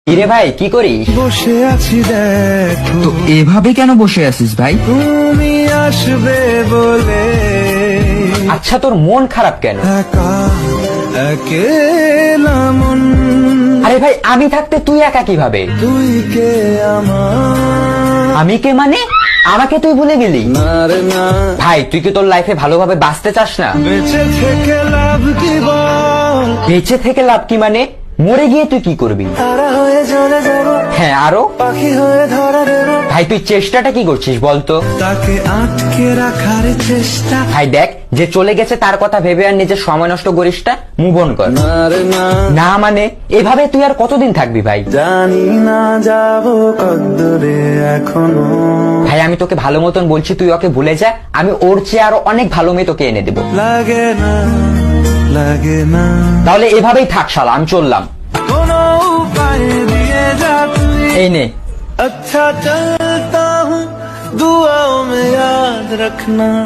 কিরে ভাই, কি করিস? বসে আছি দেখো, তো এভাবে কেন বসে আছিস ভাই? তুমি আসবে বলে আচ্ছা, তোর মন খারাপ কেন? একা একেলা মন, আরে ভাই, আমি থাকতে তুই একা কিভাবে? তুই কে আমার? আমি কে মানে? আমাকে তুই ভুলে গেলি? না রে না, ভাই, তুই কি তোর লাইফে ভালোভাবে বাঁচতে চাস না? বেঁচে থেকে লাভ কি বল? বেঁচে থেকে লাভ কি মানে? মরে গিয়ে তুই কি করবি? তারা হয়ে চলে যাব, হ্যাঁ, আরো? পাখি হয়ে ধরা দেব, ভাই, তুই চেষ্টাটা কি করছিস বলতো? তাকে আটকে রাখার চেষ্টা। ভাই দেখ, যে চলে গেছে তার কথা ভেবে আর নিজের সময় নষ্ট করিস না, মুভ অন কর। না রে না, না মানে এভাবে তুই আর কতদিন থাকবি ভাই? জানি না যাব কদ্দূরে এখনো। ভাই, আমি তোকে ভালো মতন বলছি, তুই ওকে ভুলে যা। আমি ওর চেয়ে আরো অনেক ভালো মেয়ে তোকে এনে দেবো। লাগে না, লাগে না, তাহলে এভাবেই থাক শালা, আমি চললাম। কোনো উপায় দিয়ে যা তুই। এই নে। अच्छा चलता हूँ, दुआओं में याद रखना।